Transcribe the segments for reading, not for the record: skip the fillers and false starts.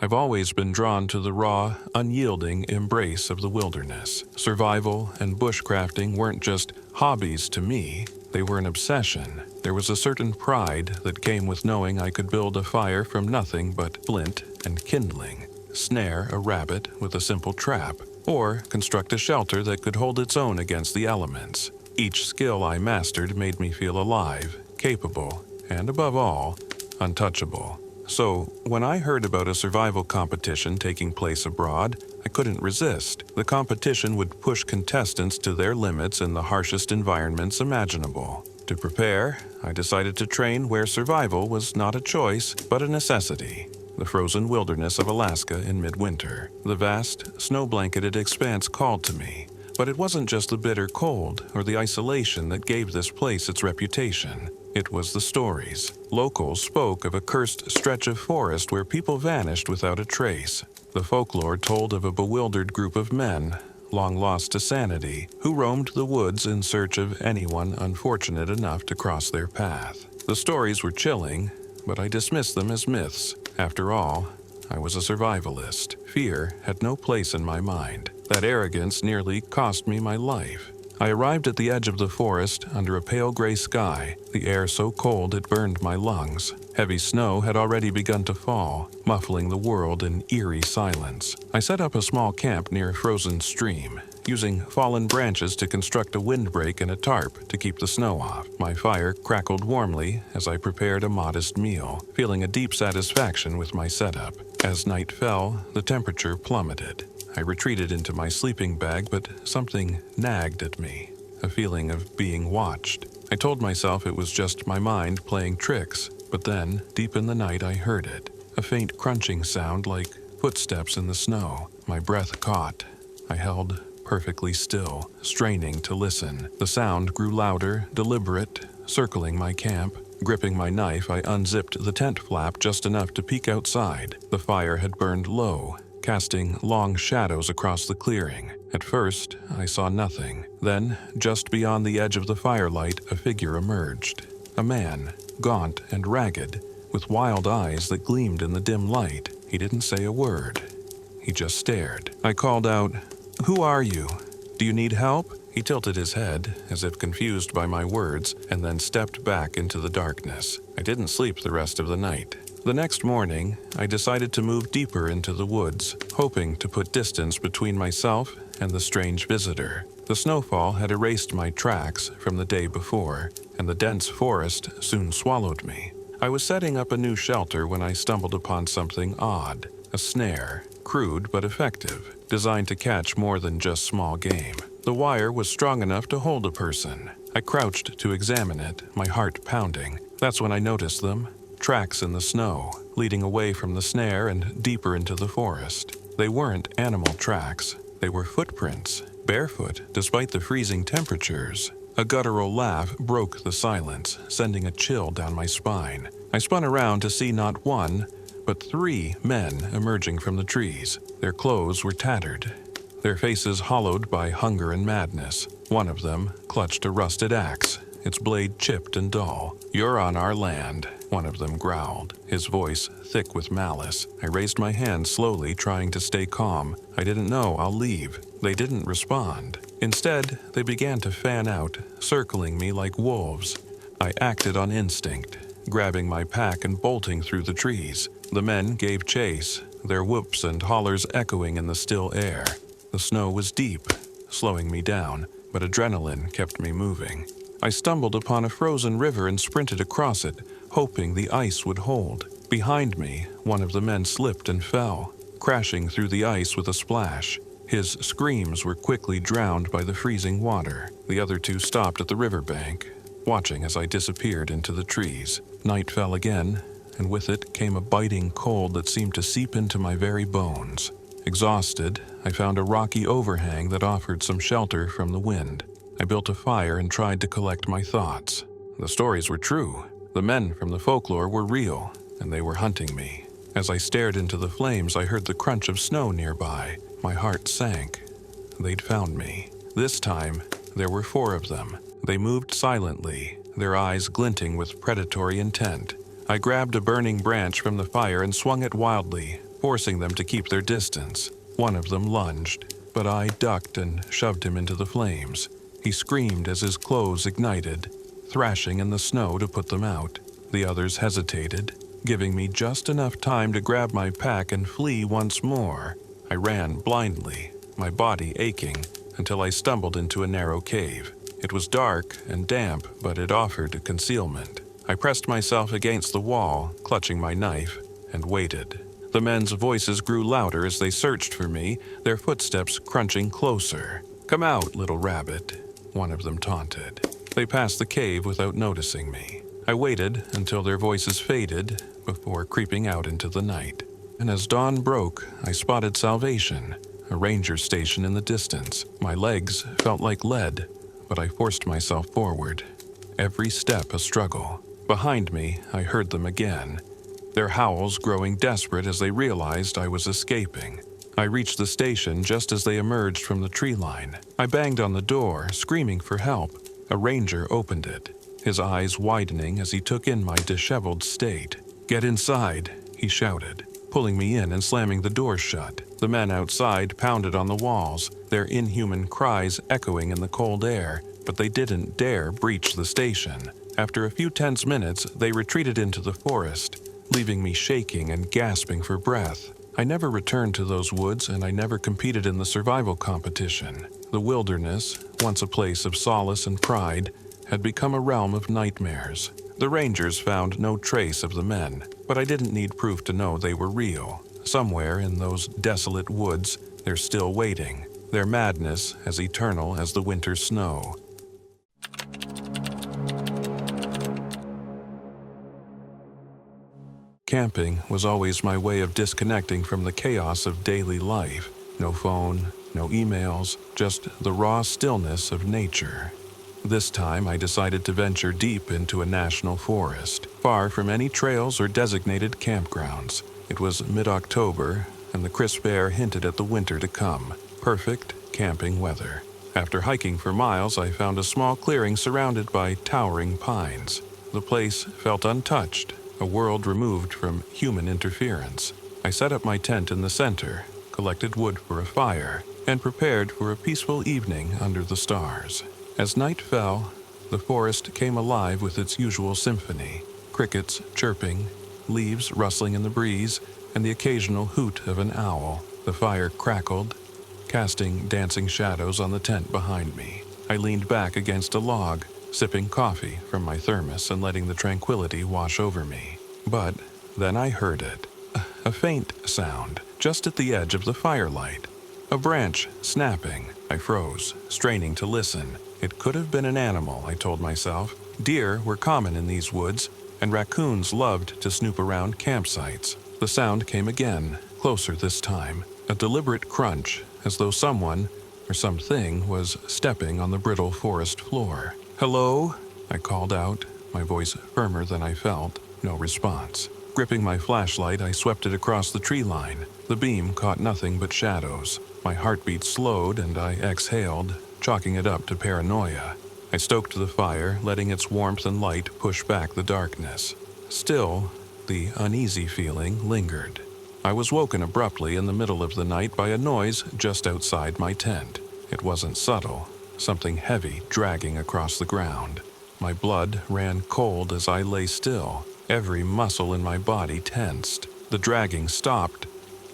I've always been drawn to the raw, unyielding embrace of the wilderness. Survival and bushcrafting weren't just hobbies to me, they were an obsession. There was a certain pride that came with knowing I could build a fire from nothing but flint and kindling, snare a rabbit with a simple trap, or construct a shelter that could hold its own against the elements. Each skill I mastered made me feel alive, capable, and above all, untouchable. So, when I heard about a survival competition taking place abroad, I couldn't resist. The competition would push contestants to their limits in the harshest environments imaginable. To prepare, I decided to train where survival was not a choice, but a necessity. The frozen wilderness of Alaska in midwinter. The vast, snow-blanketed expanse called to me. But it wasn't just the bitter cold or the isolation that gave this place its reputation. It was the stories. Locals spoke of a cursed stretch of forest where people vanished without a trace. The folklore told of a bewildered group of men, long lost to sanity, who roamed the woods in search of anyone unfortunate enough to cross their path. The stories were chilling, but I dismissed them as myths. After all, I was a survivalist. Fear had no place in my mind. That arrogance nearly cost me my life. I arrived at the edge of the forest under a pale gray sky, the air so cold it burned my lungs. Heavy snow had already begun to fall, muffling the world in eerie silence. I set up a small camp near a frozen stream, using fallen branches to construct a windbreak and a tarp to keep the snow off. My fire crackled warmly as I prepared a modest meal, feeling a deep satisfaction with my setup. As night fell, the temperature plummeted. I retreated into my sleeping bag, but something nagged at me, a feeling of being watched. I told myself it was just my mind playing tricks, but then, deep in the night, I heard it, a faint crunching sound like footsteps in the snow. My breath caught. I held perfectly still, straining to listen. The sound grew louder, deliberate, circling my camp. Gripping my knife, I unzipped the tent flap just enough to peek outside. The fire had burned low, casting long shadows across the clearing. At first, I saw nothing. Then, just beyond the edge of the firelight, a figure emerged. A man, gaunt and ragged, with wild eyes that gleamed in the dim light. He didn't say a word. He just stared. I called out, "Who are you? Do you need help?" He tilted his head, as if confused by my words, and then stepped back into the darkness. I didn't sleep the rest of the night. The next morning, I decided to move deeper into the woods, hoping to put distance between myself and the strange visitor. The snowfall had erased my tracks from the day before, and the dense forest soon swallowed me. I was setting up a new shelter when I stumbled upon something odd, a snare, crude but effective, designed to catch more than just small game. The wire was strong enough to hold a person. I crouched to examine it, my heart pounding. That's when I noticed them. Tracks in the snow, leading away from the snare and deeper into the forest. They weren't animal tracks. They were footprints, barefoot despite the freezing temperatures. A guttural laugh broke the silence, sending a chill down my spine. I spun around to see not one, but 3 men emerging from the trees. Their clothes were tattered, their faces hollowed by hunger and madness. One of them clutched a rusted axe, its blade chipped and dull. "You're on our land," one of them growled, his voice thick with malice. I raised my hand slowly, trying to stay calm. I didn't know. I'll leave. They didn't respond. Instead, they began to fan out, circling me like wolves. I acted on instinct, grabbing my pack and bolting through the trees. The men gave chase, their whoops and hollers echoing in the still air. The snow was deep, slowing me down, but adrenaline kept me moving. I stumbled upon a frozen river and sprinted across it, hoping the ice would hold. Behind me, one of the men slipped and fell, crashing through the ice with a splash. His screams were quickly drowned by the freezing water. The other 2 stopped at the riverbank, watching as I disappeared into the trees. Night fell again, and with it came a biting cold that seemed to seep into my very bones. Exhausted, I found a rocky overhang that offered some shelter from the wind. I built a fire and tried to collect my thoughts. The stories were true. The men from the folklore were real, and they were hunting me. As I stared into the flames, I heard the crunch of snow nearby. My heart sank. They'd found me. This time, there were 4 of them. They moved silently, their eyes glinting with predatory intent. I grabbed a burning branch from the fire and swung it wildly, forcing them to keep their distance. One of them lunged, but I ducked and shoved him into the flames. He screamed as his clothes ignited, thrashing in the snow to put them out. The others hesitated, giving me just enough time to grab my pack and flee once more. I ran blindly, my body aching, until I stumbled into a narrow cave. It was dark and damp, but it offered concealment. I pressed myself against the wall, clutching my knife, and waited. The men's voices grew louder as they searched for me, their footsteps crunching closer. "Come out, little rabbit," one of them taunted. They passed the cave without noticing me. I waited until their voices faded before creeping out into the night. And as dawn broke, I spotted Salvation, a ranger station in the distance. My legs felt like lead, but I forced myself forward. Every step a struggle. Behind me, I heard them again, their howls growing desperate as they realized I was escaping. I reached the station just as they emerged from the tree line. I banged on the door, screaming for help. A ranger opened it, his eyes widening as he took in my disheveled state. "Get inside," he shouted, pulling me in and slamming the door shut. The men outside pounded on the walls, their inhuman cries echoing in the cold air, but they didn't dare breach the station. After a few tense minutes, they retreated into the forest, leaving me shaking and gasping for breath. I never returned to those woods, and I never competed in the survival competition. The wilderness, once a place of solace and pride, had become a realm of nightmares. The rangers found no trace of the men, but I didn't need proof to know they were real. Somewhere in those desolate woods, they're still waiting, their madness as eternal as the winter snow. Camping was always my way of disconnecting from the chaos of daily life. No phone, no emails, just the raw stillness of nature. This time I decided to venture deep into a national forest, far from any trails or designated campgrounds. It was mid-October, and the crisp air hinted at the winter to come. Perfect camping weather. After hiking for miles, I found a small clearing surrounded by towering pines. The place felt untouched, a world removed from human interference. I set up my tent in the center, collected wood for a fire, and prepared for a peaceful evening under the stars. As night fell, the forest came alive with its usual symphony, crickets chirping, leaves rustling in the breeze, and the occasional hoot of an owl. The fire crackled, casting dancing shadows on the tent behind me. I leaned back against a log, sipping coffee from my thermos and letting the tranquility wash over me. But then I heard it, a faint sound, just at the edge of the firelight. A branch snapping. I froze, straining to listen. It could have been an animal, I told myself. Deer were common in these woods, and raccoons loved to snoop around campsites. The sound came again, closer this time, a deliberate crunch, as though someone or something was stepping on the brittle forest floor. "Hello?" I called out, my voice firmer than I felt. No response. Gripping my flashlight, I swept it across the tree line. The beam caught nothing but shadows. My heartbeat slowed and I exhaled, chalking it up to paranoia. I stoked the fire, letting its warmth and light push back the darkness. Still, the uneasy feeling lingered. I was woken abruptly in the middle of the night by a noise just outside my tent. It wasn't subtle, something heavy dragging across the ground. My blood ran cold as I lay still. Every muscle in my body tensed. The dragging stopped,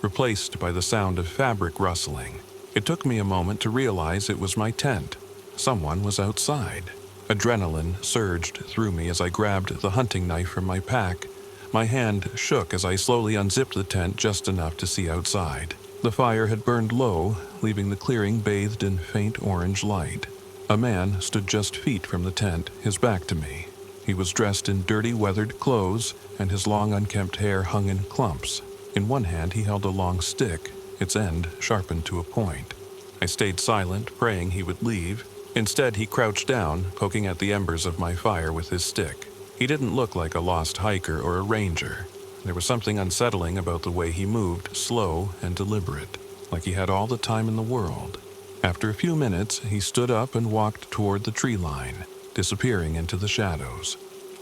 replaced by the sound of fabric rustling. It took me a moment to realize it was my tent. Someone was outside. Adrenaline surged through me as I grabbed the hunting knife from my pack. My hand shook as I slowly unzipped the tent just enough to see outside. The fire had burned low, leaving the clearing bathed in faint orange light. A man stood just feet from the tent, his back to me. He was dressed in dirty, weathered clothes, and his long, unkempt hair hung in clumps. In one hand he held a long stick, its end sharpened to a point. I stayed silent, praying he would leave. Instead, he crouched down, poking at the embers of my fire with his stick. He didn't look like a lost hiker or a ranger. There was something unsettling about the way he moved, slow and deliberate, like he had all the time in the world. After a few minutes, he stood up and walked toward the tree line, disappearing into the shadows.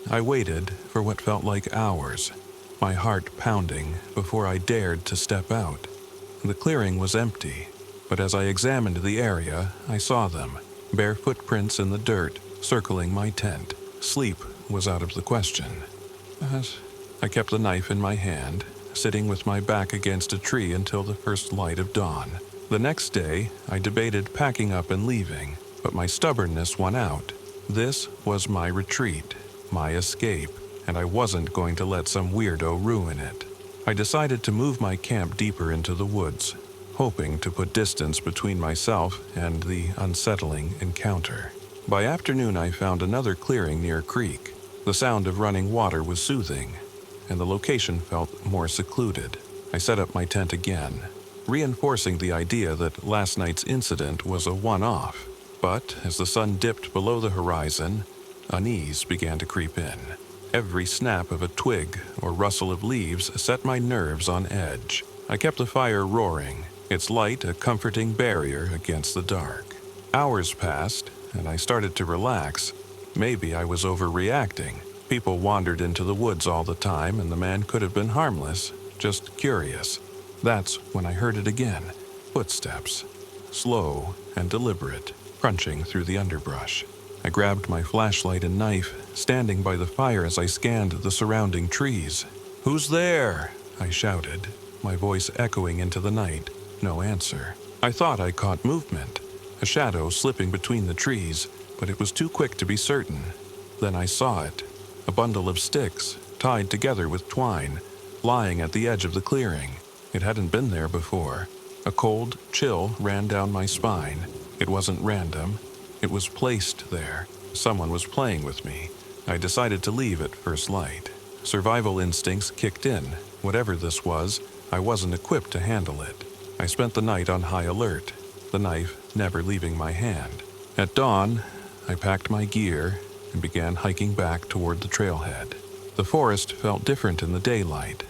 I waited for what felt like hours. my heart pounding before I dared to step out. The clearing was empty, but as I examined the area, I saw them, bare footprints in the dirt, circling my tent. Sleep was out of the question. I kept the knife in my hand, sitting with my back against a tree until the first light of dawn. The next day, I debated packing up and leaving, but my stubbornness won out. This was my retreat, my escape, and I wasn't going to let some weirdo ruin it. I decided to move my camp deeper into the woods, hoping to put distance between myself and the unsettling encounter. By afternoon, I found another clearing near a creek. The sound of running water was soothing, and the location felt more secluded. I set up my tent again, reinforcing the idea that last night's incident was a one-off. But as the sun dipped below the horizon, unease began to creep in. Every snap of a twig or rustle of leaves set my nerves on edge. I kept the fire roaring, its light a comforting barrier against the dark. Hours passed, and I started to relax. Maybe I was overreacting. People wandered into the woods all the time, and the man could have been harmless, just curious. That's when I heard it again. Footsteps, slow and deliberate, crunching through the underbrush. I grabbed my flashlight and knife, standing by the fire as I scanned the surrounding trees. "Who's there?" I shouted, my voice echoing into the night. No answer. I thought I caught movement, a shadow slipping between the trees, but it was too quick to be certain. Then I saw it, a bundle of sticks, tied together with twine, lying at the edge of the clearing. It hadn't been there before. A cold chill ran down my spine. It wasn't random. It was placed there. Someone was playing with me. I decided to leave at first light. Survival instincts kicked in. Whatever this was, I wasn't equipped to handle it. I spent the night on high alert, the knife never leaving my hand. At dawn, I packed my gear and began hiking back toward the trailhead. The forest felt different in the daylight,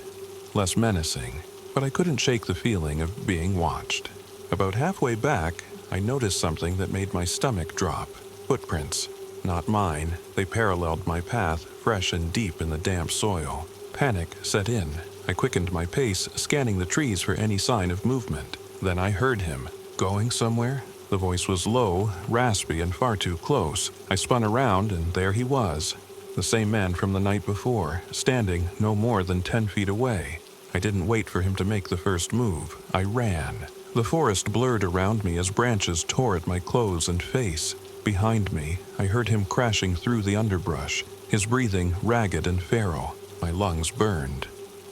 less menacing, but I couldn't shake the feeling of being watched. About halfway back, I noticed something that made my stomach drop. Footprints. Not mine. They paralleled my path, fresh and deep in the damp soil. Panic set in. I quickened my pace, scanning the trees for any sign of movement. Then I heard him. Going somewhere? The voice was low, raspy, and far too close. I spun around, and there he was. The same man from the night before, standing no more than 10 feet away. I didn't wait for him to make the first move. I ran. The forest blurred around me as branches tore at my clothes and face. Behind me, I heard him crashing through the underbrush, his breathing ragged and feral. My lungs burned,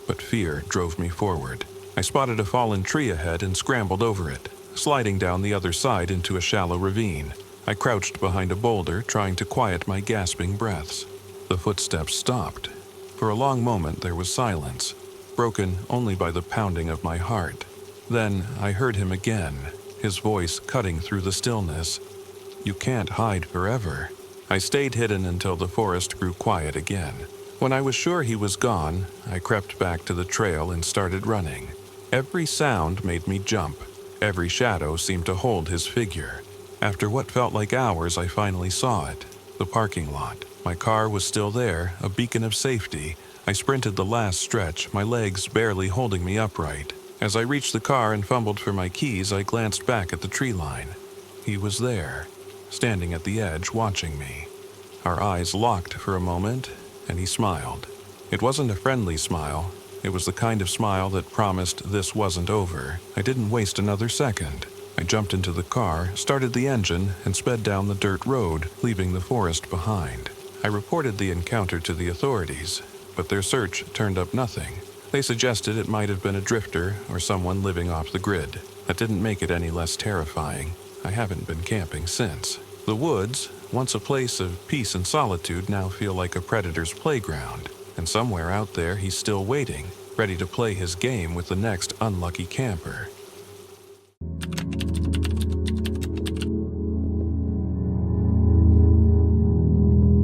but fear drove me forward. I spotted a fallen tree ahead and scrambled over it, sliding down the other side into a shallow ravine. I crouched behind a boulder, trying to quiet my gasping breaths. The footsteps stopped. For a long moment there was silence, broken only by the pounding of my heart. Then I heard him again, his voice cutting through the stillness. "You can't hide forever." I stayed hidden until the forest grew quiet again. When I was sure he was gone, I crept back to the trail and started running. Every sound made me jump. Every shadow seemed to hold his figure. After what felt like hours, I finally saw it. The parking lot. My car was still there, a beacon of safety. I sprinted the last stretch, my legs barely holding me upright. As I reached the car and fumbled for my keys, I glanced back at the tree line. He was there, standing at the edge, watching me. Our eyes locked for a moment, and he smiled. It wasn't a friendly smile. It was the kind of smile that promised this wasn't over. I didn't waste another second. I jumped into the car, started the engine, and sped down the dirt road, leaving the forest behind. I reported the encounter to the authorities, but their search turned up nothing. They suggested it might have been a drifter or someone living off the grid. That didn't make it any less terrifying. I haven't been camping since. The woods, once a place of peace and solitude, now feel like a predator's playground. And somewhere out there he's still waiting, ready to play his game with the next unlucky camper.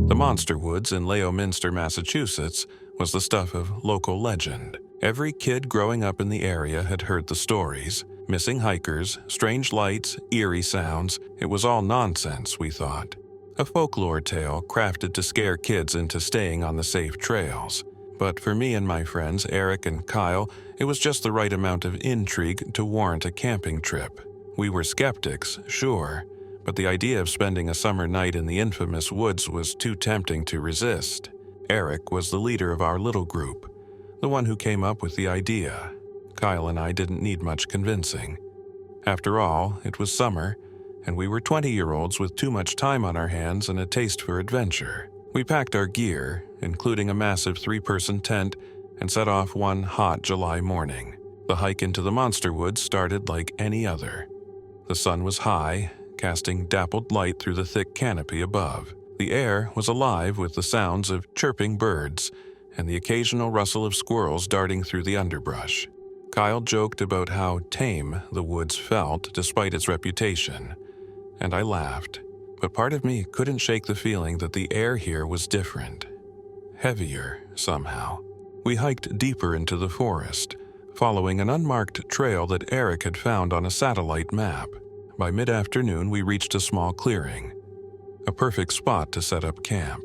The Monster Woods in Leominster, Massachusetts, was the stuff of local legend. Every kid growing up in the area had heard the stories. Missing hikers, strange lights, eerie sounds. It was all nonsense, we thought. A folklore tale crafted to scare kids into staying on the safe trails. But for me and my friends, Eric and Kyle, it was just the right amount of intrigue to warrant a camping trip. We were skeptics, sure, but the idea of spending a summer night in the infamous woods was too tempting to resist. Eric was the leader of our little group, the one who came up with the idea. Kyle and I didn't need much convincing. After all, it was summer, and we were 20-year-olds with too much time on our hands and a taste for adventure. We packed our gear, including a massive 3-person tent, and set off one hot July morning. The hike into the monster woods started like any other. The sun was high, casting dappled light through the thick canopy above. The air was alive with the sounds of chirping birds and the occasional rustle of squirrels darting through the underbrush. Kyle joked about how tame the woods felt despite its reputation, and I laughed. But part of me couldn't shake the feeling that the air here was different. Heavier, somehow. We hiked deeper into the forest, following an unmarked trail that Eric had found on a satellite map. By mid-afternoon, we reached a small clearing, a perfect spot to set up camp.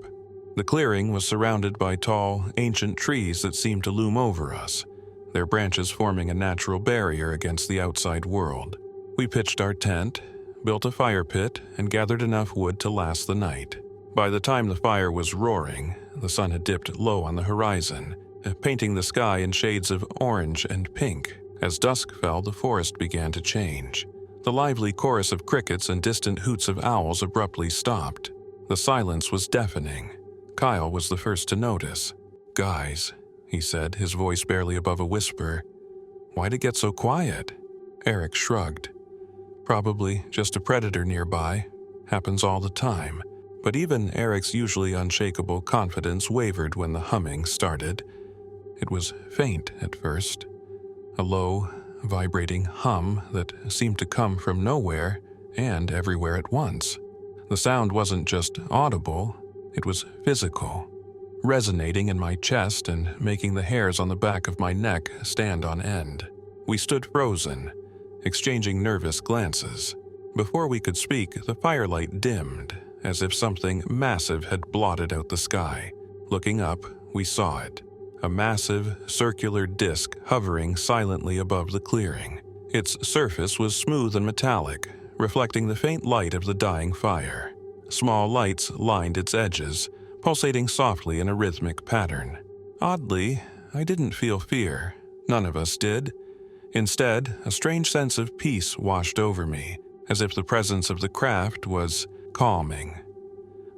The clearing was surrounded by tall, ancient trees that seemed to loom over us, their branches forming a natural barrier against the outside world. We pitched our tent, built a fire pit, and gathered enough wood to last the night. By the time the fire was roaring, the sun had dipped low on the horizon, painting the sky in shades of orange and pink. As dusk fell, the forest began to change. The lively chorus of crickets and distant hoots of owls abruptly stopped. The silence was deafening. Kyle was the first to notice. "Guys," he said, his voice barely above a whisper, "why'd it get so quiet?" Eric shrugged. "Probably just a predator nearby. Happens all the time." But even Eric's usually unshakable confidence wavered when the humming started. It was faint at first, a low, vibrating hum that seemed to come from nowhere and everywhere at once. The sound wasn't just audible, it was physical, resonating in my chest and making the hairs on the back of my neck stand on end. We stood frozen, exchanging nervous glances. Before we could speak, the firelight dimmed, as if something massive had blotted out the sky. Looking up, we saw it. A massive, circular disc hovering silently above the clearing. Its surface was smooth and metallic, reflecting the faint light of the dying fire. Small lights lined its edges, pulsating softly in a rhythmic pattern. Oddly, I didn't feel fear. None of us did. Instead, a strange sense of peace washed over me, as if the presence of the craft was calming.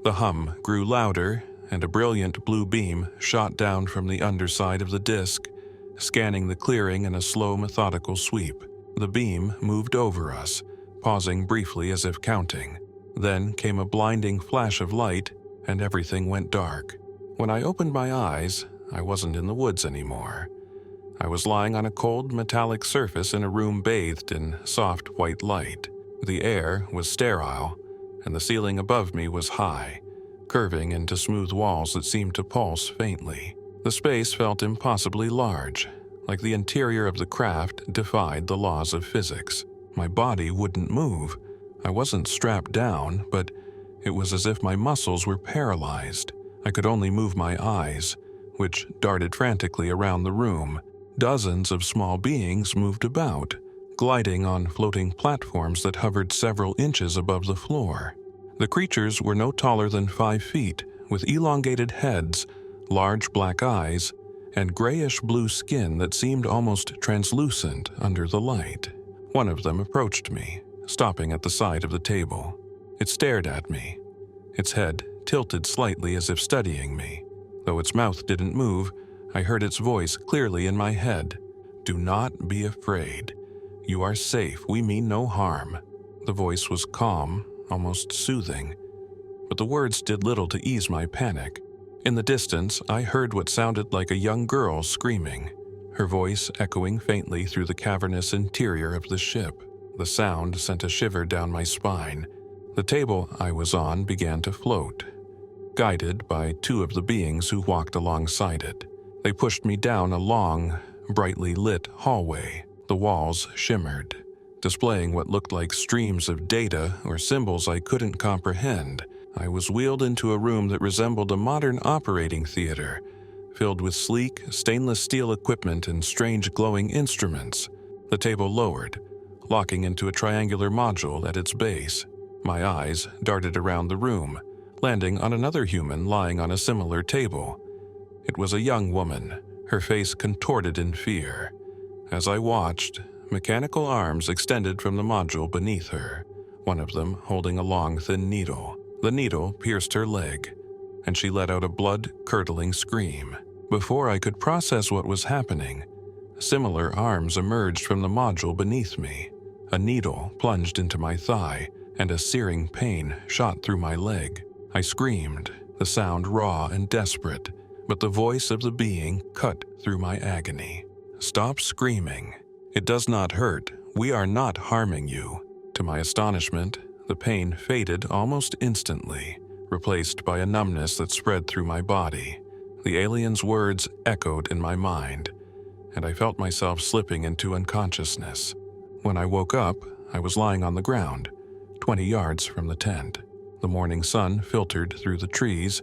The hum grew louder, and a brilliant blue beam shot down from the underside of the disc, scanning the clearing in a slow, methodical sweep. The beam moved over us, pausing briefly as if counting. Then came a blinding flash of light, and everything went dark. When I opened my eyes, I wasn't in the woods anymore. I was lying on a cold, metallic surface in a room bathed in soft white light. The air was sterile, and the ceiling above me was high, curving into smooth walls that seemed to pulse faintly. The space felt impossibly large, like the interior of the craft defied the laws of physics. My body wouldn't move. I wasn't strapped down, but it was as if my muscles were paralyzed. I could only move my eyes, which darted frantically around the room. Dozens of small beings moved about, gliding on floating platforms that hovered several inches above the floor. The creatures were no taller than 5 feet, with elongated heads, large black eyes, and grayish-blue skin that seemed almost translucent under the light. One of them approached me, stopping at the side of the table. It stared at me, its head tilted slightly as if studying me. Though its mouth didn't move, I heard its voice clearly in my head. "Do not be afraid. You are safe. We mean no harm." The voice was calm, almost soothing, but the words did little to ease my panic. In the distance, I heard what sounded like a young girl screaming, her voice echoing faintly through the cavernous interior of the ship. The sound sent a shiver down my spine. The table I was on began to float, guided by 2 of the beings who walked alongside it. They pushed me down a long, brightly lit hallway. The walls shimmered, displaying what looked like streams of data or symbols I couldn't comprehend. I was wheeled into a room that resembled a modern operating theater, filled with sleek, stainless steel equipment and strange glowing instruments. The table lowered, locking into a triangular module at its base. My eyes darted around the room, landing on another human lying on a similar table. It was a young woman, her face contorted in fear. As I watched, mechanical arms extended from the module beneath her, one of them holding a long, thin needle. The needle pierced her leg, and she let out a blood-curdling scream. Before I could process what was happening, similar arms emerged from the module beneath me. A needle plunged into my thigh, and a searing pain shot through my leg. I screamed, the sound raw and desperate, but the voice of the being cut through my agony. "Stop screaming. It does not hurt. We are not harming you." To my astonishment, the pain faded almost instantly, replaced by a numbness that spread through my body. The alien's words echoed in my mind, and I felt myself slipping into unconsciousness. When I woke up, I was lying on the ground, 20 yards from the tent. The morning sun filtered through the trees,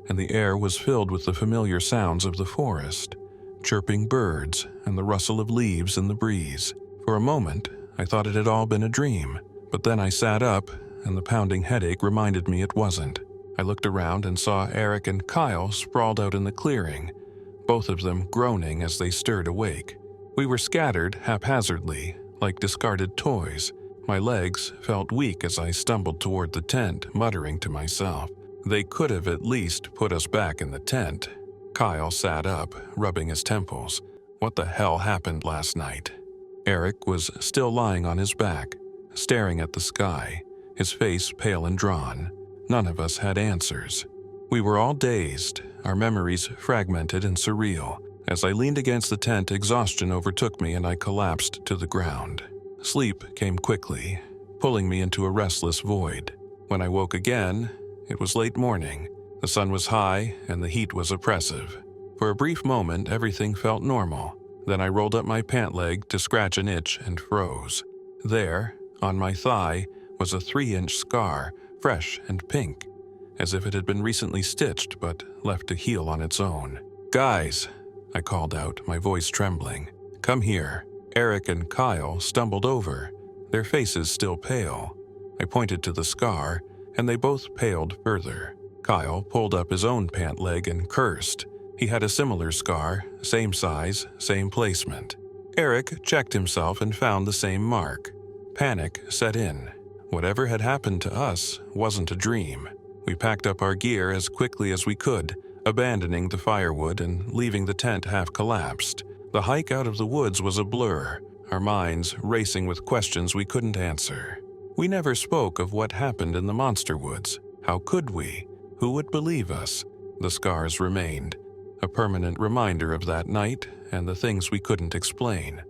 and the air was filled with the familiar sounds of the forest, chirping birds and the rustle of leaves in the breeze. For a moment, I thought it had all been a dream, but then I sat up, and the pounding headache reminded me it wasn't. I looked around and saw Eric and Kyle sprawled out in the clearing, both of them groaning as they stirred awake. We were scattered haphazardly, like discarded toys. My legs felt weak as I stumbled toward the tent, muttering to myself. They could have at least put us back in the tent. Kyle sat up, rubbing his temples. What the hell happened last night? Eric was still lying on his back, staring at the sky, his face pale and drawn. None of us had answers. We were all dazed, our memories fragmented and surreal. As I leaned against the tent, exhaustion overtook me and I collapsed to the ground. Sleep came quickly, pulling me into a restless void. When I woke again, it was late morning. The sun was high and the heat was oppressive. For a brief moment, everything felt normal. Then I rolled up my pant leg to scratch an itch and froze. There, on my thigh, was a 3-inch scar, fresh and pink, as if it had been recently stitched but left to heal on its own. "Guys," I called out, my voice trembling. "Come here." Eric and Kyle stumbled over, their faces still pale. I pointed to the scar, and they both paled further. Kyle pulled up his own pant leg and cursed. He had a similar scar, same size, same placement. Eric checked himself and found the same mark. Panic set in. Whatever had happened to us wasn't a dream. We packed up our gear as quickly as we could, abandoning the firewood and leaving the tent half collapsed. The hike out of the woods was a blur, our minds racing with questions we couldn't answer. We never spoke of what happened in the monster woods. How could we? Who would believe us? The scars remained, a permanent reminder of that night and the things we couldn't explain.